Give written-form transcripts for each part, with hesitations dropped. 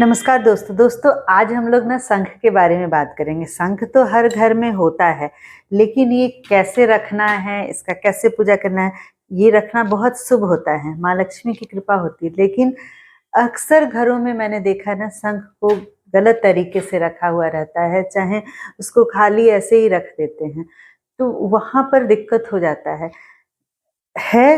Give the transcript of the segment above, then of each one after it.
नमस्कार दोस्तों आज हम लोग ना शंख के बारे में बात करेंगे। शंख तो हर घर में होता है, लेकिन ये कैसे रखना है, इसका कैसे पूजा करना है, ये रखना बहुत शुभ होता है, माँ लक्ष्मी की कृपा होती है। लेकिन अक्सर घरों में मैंने देखा ना, शंख को गलत तरीके से रखा हुआ रहता है, चाहे उसको खाली ऐसे ही रख देते हैं, तो वहाँ पर दिक्कत हो जाता है।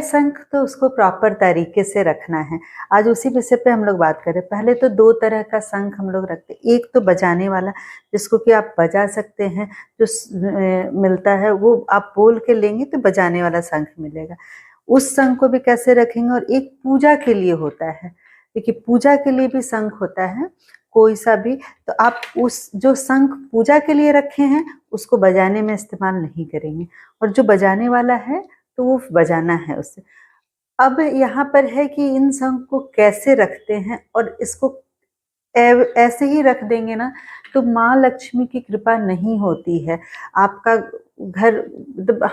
शंख तो उसको प्रॉपर तरीके से रखना है। आज उसी विषय पे हम लोग बात करें। पहले तो दो तरह का शंख हम लोग रखते हैं। एक तो बजाने वाला, जिसको कि आप बजा सकते हैं, जो मिलता है वो आप बोल के लेंगे तो बजाने वाला शंख मिलेगा। उस शंख को भी कैसे रखेंगे। और एक पूजा के लिए होता है, देखिए पूजा के लिए भी शंख होता है कोई सा भी, तो आप उस जो शंख पूजा के लिए रखे हैं उसको बजाने में इस्तेमाल नहीं करेंगे, और जो बजाने वाला है तो वो बजाना है उससे। अब यहाँ पर है कि इन शंख को कैसे रखते हैं, और इसको ऐसे ही रख देंगे ना तो माँ लक्ष्मी की कृपा नहीं होती है। आपका घर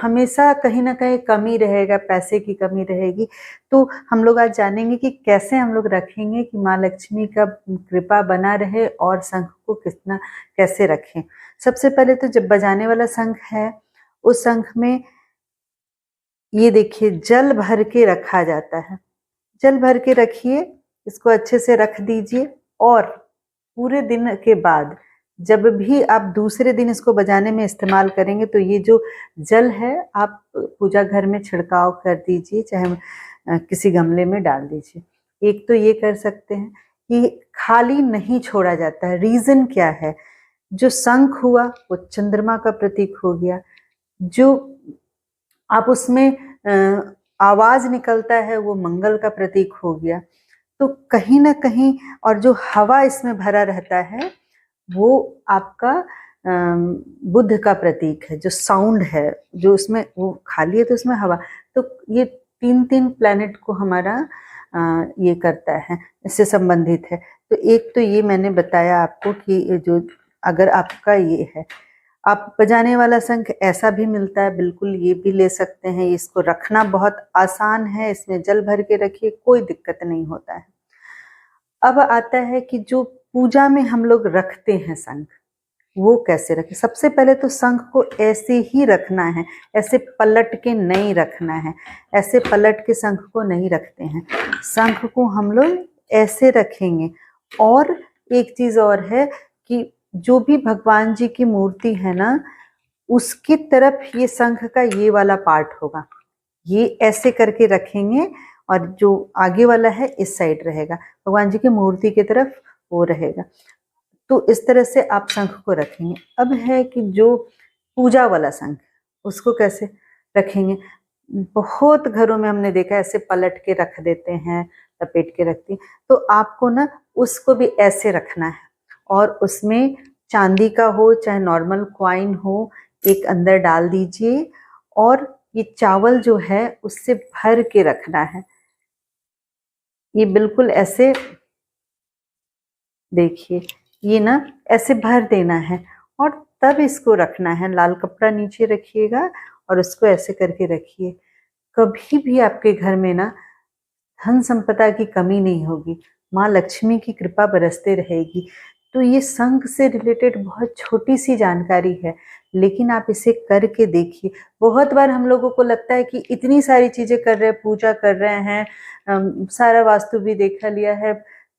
हमेशा कहीं ना कहीं कमी रहेगा, पैसे की कमी रहेगी। तो हम लोग आज जानेंगे कि कैसे हम लोग रखेंगे कि माँ लक्ष्मी का कृपा बना रहे, और शंख को कितना कैसे रखें। सबसे पहले तो जब बजाने वाला शंख है, उस शंख में ये देखिए जल भर के रखा जाता है। जल भर के रखिए, इसको अच्छे से रख दीजिए, और पूरे दिन के बाद जब भी आप दूसरे दिन इसको बजाने में इस्तेमाल करेंगे तो ये जो जल है आप पूजा घर में छिड़काव कर दीजिए, चाहे किसी गमले में डाल दीजिए। एक तो ये कर सकते हैं कि खाली नहीं छोड़ा जाता है। रीजन क्या है, जो शंख हुआ वो चंद्रमा का प्रतीक हो गया, जो आप उसमें आवाज निकलता है वो मंगल का प्रतीक हो गया। तो कहीं ना कहीं, और जो हवा इसमें भरा रहता है वो आपका बुध का प्रतीक है। जो साउंड है, जो उसमें वो खाली है तो उसमें हवा, तो ये तीन प्लैनेट को हमारा ये करता है, इससे संबंधित है। तो एक तो ये मैंने बताया आपको कि जो अगर आपका ये है, आप बजाने वाला शंख ऐसा भी मिलता है, बिल्कुल ये भी ले सकते हैं। इसको रखना बहुत आसान है, इसमें जल भर के रखिए, कोई दिक्कत नहीं होता है। अब आता है कि जो पूजा में हम लोग रखते हैं शंख, वो कैसे रखें। सबसे पहले तो शंख को ऐसे ही रखना है, ऐसे पलट के नहीं रखना है। ऐसे पलट के शंख को नहीं रखते हैं, शंख को हम लोग ऐसे रखेंगे। और एक चीज और है कि जो भी भगवान जी की मूर्ति है ना, उसकी तरफ ये शंख का ये वाला पार्ट होगा, ये ऐसे करके रखेंगे, और जो आगे वाला है इस साइड रहेगा, भगवान जी की मूर्ति की तरफ वो रहेगा। तो इस तरह से आप शंख को रखेंगे। अब है कि जो पूजा वाला शंख, उसको कैसे रखेंगे। बहुत घरों में हमने देखा ऐसे पलट के रख देते हैं, लपेट के रखती हैं। तो आपको ना उसको भी ऐसे रखना है, और उसमें चांदी का हो चाहे नॉर्मल क्वाइन हो, एक अंदर डाल दीजिए, और ये चावल जो है उससे भर के रखना है। ये बिल्कुल ऐसे देखिए, ये ना ऐसे भर देना है, और तब इसको रखना है। लाल कपड़ा नीचे रखिएगा और उसको ऐसे करके रखिए। कभी भी आपके घर में ना धन संपदा की कमी नहीं होगी, माँ लक्ष्मी की कृपा बरसते रहेगी। तो ये शंख से रिलेटेड बहुत छोटी सी जानकारी है, लेकिन आप इसे करके देखिए। बहुत बार हम लोगों को लगता है कि इतनी सारी चीजें कर रहे हैं, पूजा कर रहे हैं, सारा वास्तु भी देखा लिया है,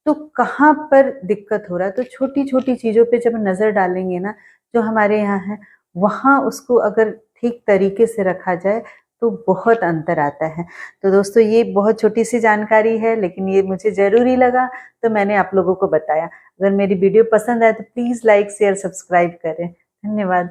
तो कहाँ पर दिक्कत हो रहा है। तो छोटी छोटी चीजों पे जब नजर डालेंगे ना, जो हमारे यहाँ है, वहाँ उसको अगर ठीक तरीके से रखा जाए तो बहुत अंतर आता है। तो दोस्तों ये बहुत छोटी सी जानकारी है, लेकिन ये मुझे जरूरी लगा तो मैंने आप लोगों को बताया। अगर मेरी वीडियो पसंद आए तो प्लीज लाइक शेयर सब्सक्राइब करें। धन्यवाद।